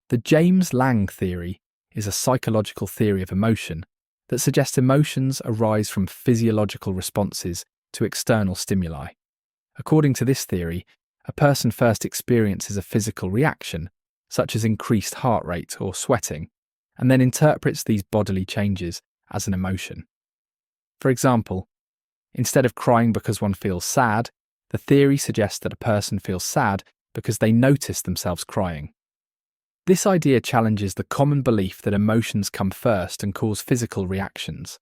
The James-Lange theory is a psychological theory of emotion that suggests emotions arise from physiological responses to external stimuli. According to this theory, a person first experiences a physical reaction, such as increased heart rate or sweating, and then interprets these bodily changes as an emotion. For example, instead of crying because one feels sad, the theory suggests that a person feels sad because they notice themselves crying. This idea challenges the common belief that emotions come first and cause physical reactions.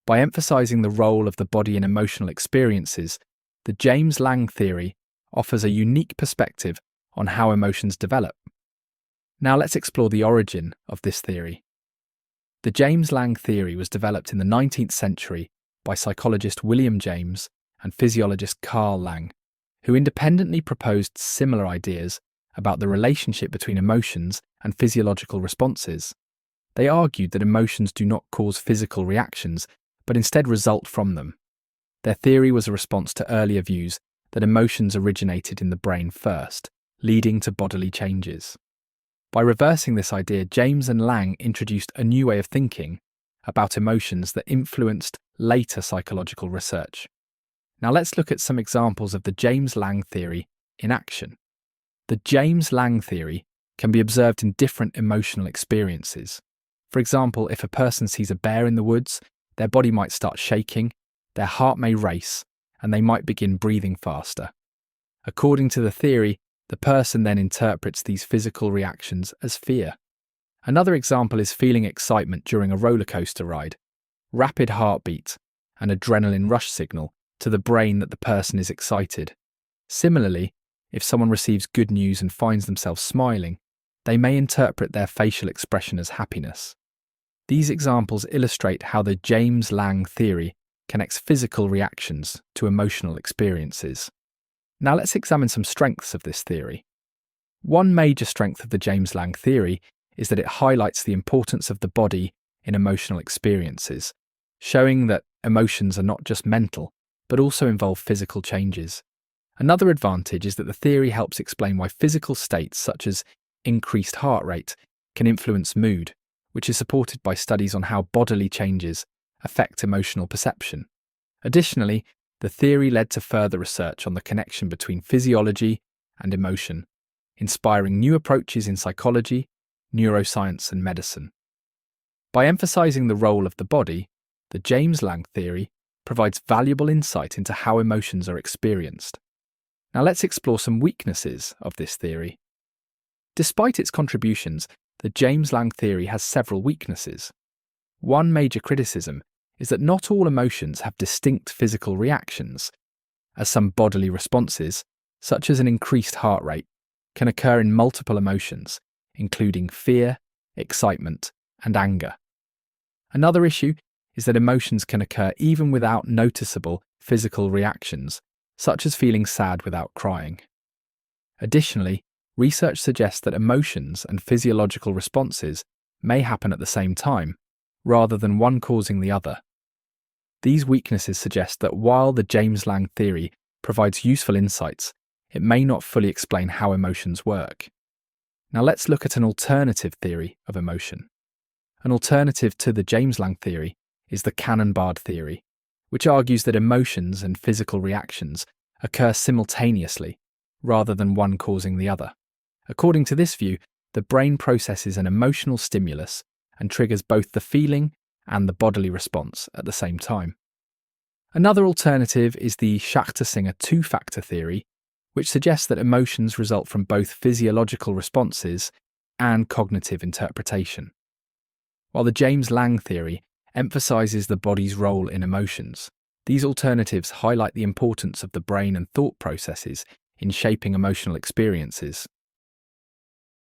By emphasizing the role of the body in emotional experiences, the James-Lange theory offers a unique perspective on how emotions develop. Now let's explore the origin of this theory. The James-Lange theory was developed in the 19th century by psychologist William James and physiologist Carl Lange, who independently proposed similar ideas about the relationship between emotions and physiological responses. They argued that emotions do not cause physical reactions, but instead result from them. Their theory was a response to earlier views that emotions originated in the brain first, leading to bodily changes. By reversing this idea, James and Lange introduced a new way of thinking about emotions that influenced later psychological research. Now let's look at some examples of the James-Lange theory in action. The James-Lange theory can be observed in different emotional experiences. For example, if a person sees a bear in the woods, their body might start shaking, their heart may race, and they might begin breathing faster. According to the theory, the person then interprets these physical reactions as fear. Another example is feeling excitement during a roller coaster ride. Rapid heartbeat, an adrenaline rush signal to the brain that the person is excited. Similarly, if someone receives good news and finds themselves smiling, they may interpret their facial expression as happiness. These examples illustrate how the James-Lange theory connects physical reactions to emotional experiences. Now let's examine some strengths of this theory. One major strength of the James-Lange theory is that it highlights the importance of the body in emotional experiences, showing that emotions are not just mental, but also involve physical changes. Another advantage is that the theory helps explain why physical states such as increased heart rate can influence mood, which is supported by studies on how bodily changes affect emotional perception. Additionally, the theory led to further research on the connection between physiology and emotion, inspiring new approaches in psychology, neuroscience, and medicine. By emphasizing the role of the body, the James-Lange theory provides valuable insight into how emotions are experienced. Now let's explore some weaknesses of this theory. Despite its contributions, the James-Lange theory has several weaknesses. One major criticism is that not all emotions have distinct physical reactions, as some bodily responses, such as an increased heart rate, can occur in multiple emotions, including fear, excitement, and anger. Another issue is that emotions can occur even without noticeable physical reactions, such as feeling sad without crying. Additionally, research suggests that emotions and physiological responses may happen at the same time, rather than one causing the other. These weaknesses suggest that while the James-Lange theory provides useful insights, it may not fully explain how emotions work. Now let's look at an alternative theory of emotion. An alternative to the James-Lange theory is the Cannon-Bard theory, which argues that emotions and physical reactions occur simultaneously, rather than one causing the other. According to this view, the brain processes an emotional stimulus and triggers both the feeling and the bodily response at the same time. Another alternative is the Schachter-Singer two-factor theory, which suggests that emotions result from both physiological responses and cognitive interpretation. While the James-Lange theory emphasizes the body's role in emotions, these alternatives highlight the importance of the brain and thought processes in shaping emotional experiences.